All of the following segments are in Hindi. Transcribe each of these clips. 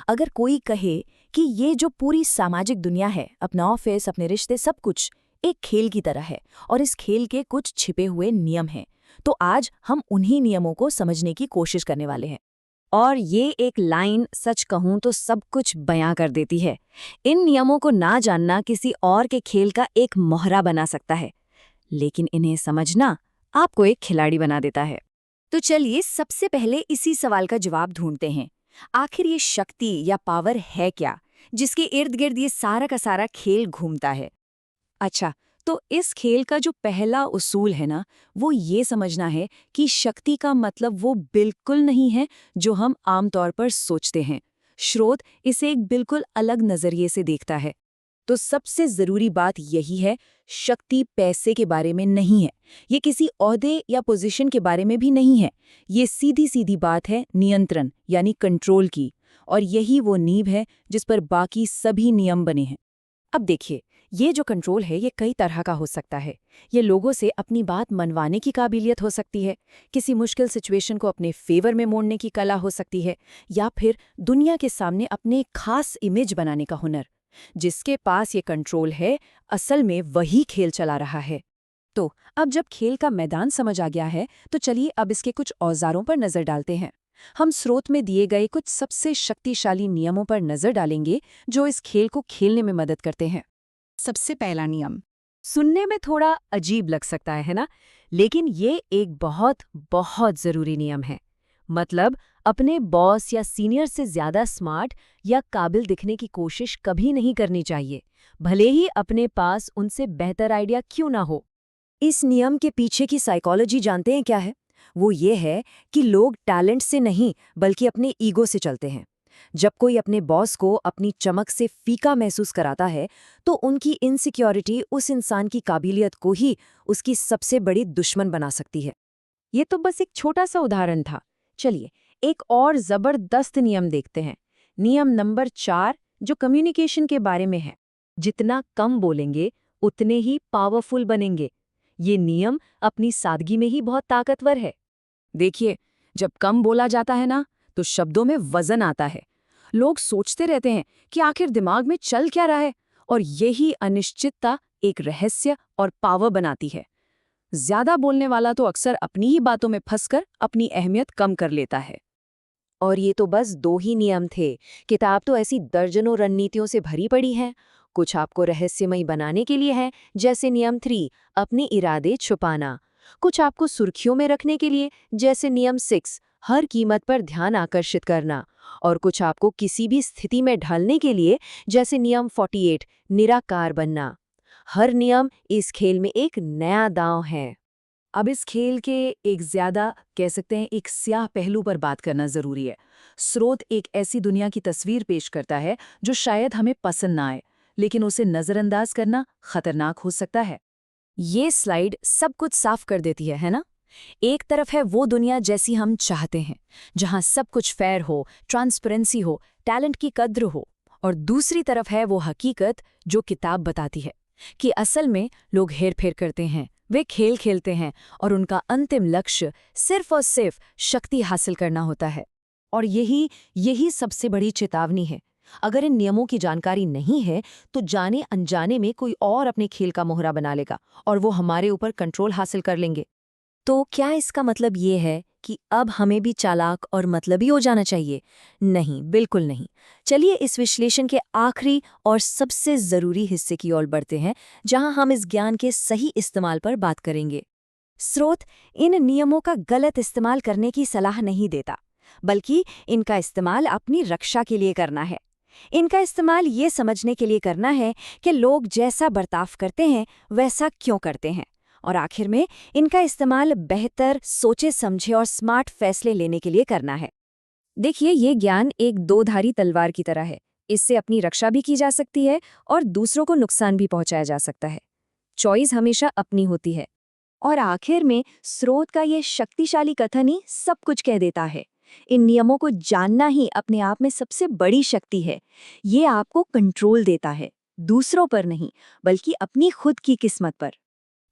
अगर कोई कहे कि ये जो पूरी सामाजिक दुनिया है, अपना ऑफिस, अपने रिश्ते, सब कुछ एक खेल की तरह है और इस खेल के कुछ छिपे हुए नियम हैं, तो आज हम उन्हीं नियमों को समझने की कोशिश करने वाले हैं। और ये एक लाइन सच कहूं तो सब कुछ बयां कर देती है। इन नियमों को ना जानना किसी और के खेल का एक मोहरा बना सकता है, लेकिन इन्हें समझना आपको एक खिलाड़ी बना देता है। तो चलिए सबसे पहले इसी सवाल का जवाब ढूंढते हैं। आखिर ये शक्ति या पावर है क्या, जिसके इर्द गिर्द ये सारा का सारा खेल घूमता है? अच्छा, तो इस खेल का जो पहला उसूल है ना, वो ये समझना है कि शक्ति का मतलब वो बिल्कुल नहीं है जो हम आमतौर पर सोचते हैं। स्रोत इसे एक बिल्कुल अलग नजरिए से देखता है। तो सबसे जरूरी बात यही है, शक्ति पैसे के बारे में नहीं है, ये किसी ओहदे या पोजीशन के बारे में भी नहीं है। ये सीधी सीधी बात है नियंत्रण यानी कंट्रोल की, और यही वो नींव है जिस पर बाकी सभी नियम बने हैं। अब देखिए, ये जो कंट्रोल है ये कई तरह का हो सकता है। ये लोगों से अपनी बात मनवाने की काबिलियत हो सकती है, किसी मुश्किल सिचुएशन को अपने फेवर में मोड़ने की कला हो सकती है, या फिर दुनिया के सामने अपने खास इमेज बनाने का हुनर। जिसके पास ये कंट्रोल है, असल में वही खेल चला रहा है। तो अब जब खेल का मैदान समझ आ गया है, तो चलिए अब इसके कुछ औजारों पर नजर डालते हैं। हम स्रोत में दिए गए कुछ सबसे शक्तिशाली नियमों पर नजर डालेंगे जो इस खेल को खेलने में मदद करते हैं। सबसे पहला नियम सुनने में थोड़ा अजीब लग सकता है ना, लेकिन ये एक बहुत बहुत जरूरी नियम है। मतलब अपने बॉस या सीनियर से ज्यादा स्मार्ट या काबिल दिखने की कोशिश कभी नहीं करनी चाहिए, भले ही अपने पास उनसे बेहतर आइडिया क्यों ना हो। इस नियम के पीछे की साइकोलॉजी जानते हैं क्या है? वो ये है कि लोग टैलेंट से नहीं बल्कि अपने ईगो से चलते हैं। जब कोई अपने बॉस को अपनी चमक से फीका महसूस कराता है, तो उनकी इनसिक्योरिटी उस इंसान की काबिलियत को ही उसकी सबसे बड़ी दुश्मन बना सकती है। ये तो बस एक छोटा सा उदाहरण था। चलिए एक और जबरदस्त नियम देखते हैं। नियम नंबर 4, जो कम्युनिकेशन के बारे में है। जितना कम बोलेंगे उतने ही पावरफुल बनेंगे। ये नियम अपनी सादगी में ही बहुत ताकतवर है। देखिए, जब कम बोला जाता है ना, तो शब्दों में वजन आता है। लोग सोचते रहते हैं कि आखिर दिमाग में चल क्या रहा है, और यही अनिश्चितता एक रहस्य और पावर बनाती है। ज्यादा बोलने वाला तो अक्सर अपनी ही बातों में फंसकर अपनी अहमियत कम कर लेता है। और ये तो बस 2 ही नियम थे। किताब तो ऐसी दर्जनों रणनीतियों से भरी पड़ी है। कुछ आपको रहस्यमयी बनाने के लिए है, जैसे नियम 3, अपने इरादे छुपाना। कुछ आपको सुर्खियों में रखने के लिए, जैसे नियम 6, हर कीमत पर ध्यान आकर्षित करना। और कुछ आपको किसी भी स्थिति में ढलने के लिए, जैसे नियम 48, निराकार बनना। हर नियम इस खेल में एक नया दांव है। अब इस खेल के एक ज्यादा कह सकते हैं एक स्याह पहलू पर बात करना जरूरी है। स्रोत एक ऐसी दुनिया की तस्वीर पेश करता है जो शायद हमें पसंद ना आए, लेकिन उसे नजरअंदाज करना खतरनाक हो सकता है। ये स्लाइड सब कुछ साफ कर देती है ना? एक तरफ है वो दुनिया जैसी हम चाहते हैं, जहां सब कुछ फेयर हो, ट्रांसपेरेंसी हो, टैलेंट की कद्र हो। और दूसरी तरफ है वो हकीकत जो किताब बताती है कि असल में लोग हेरफेर करते हैं, वे खेल खेलते हैं, और उनका अंतिम लक्ष्य सिर्फ और सिर्फ शक्ति हासिल करना होता है। और यही यही सबसे बड़ी चेतावनी है। अगर इन नियमों की जानकारी नहीं है, तो जाने अनजाने में कोई और अपने खेल का मोहरा बना लेगा और वो हमारे ऊपर कंट्रोल हासिल कर लेंगे। तो क्या इसका मतलब ये है कि अब हमें भी चालाक और मतलबी हो जाना चाहिए? नहीं, बिल्कुल नहीं। चलिए इस विश्लेषण के आखिरी और सबसे जरूरी हिस्से की ओर बढ़ते हैं, जहां हम इस ज्ञान के सही इस्तेमाल पर बात करेंगे। स्रोत इन नियमों का गलत इस्तेमाल करने की सलाह नहीं देता, बल्कि इनका इस्तेमाल अपनी रक्षा के लिए करना है। इनका इस्तेमाल ये समझने के लिए करना है कि लोग जैसा बर्ताव करते हैं वैसा क्यों करते हैं, और आखिर में इनका इस्तेमाल बेहतर सोचे समझे और स्मार्ट फैसले लेने के लिए करना है। देखिए, ये ज्ञान एक दो-धारी तलवार की तरह है। इससे अपनी रक्षा भी की जा सकती है और दूसरों को नुकसान भी पहुंचाया जा सकता है। चॉइस हमेशा अपनी होती है। और आखिर में स्रोत का ये शक्तिशाली कथन ही सब कुछ कह देता है। इन नियमों को जानना ही अपने आप में सबसे बड़ी शक्ति है। ये आपको कंट्रोल देता है, दूसरों पर नहीं, बल्कि अपनी खुद की किस्मत पर।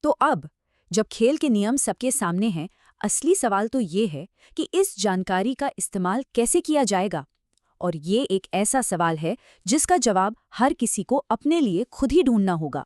तो अब जब खेल के नियम सबके सामने हैं, असली सवाल तो ये है कि इस जानकारी का इस्तेमाल कैसे किया जाएगा। और ये एक ऐसा सवाल है जिसका जवाब हर किसी को अपने लिए खुद ही ढूंढना होगा।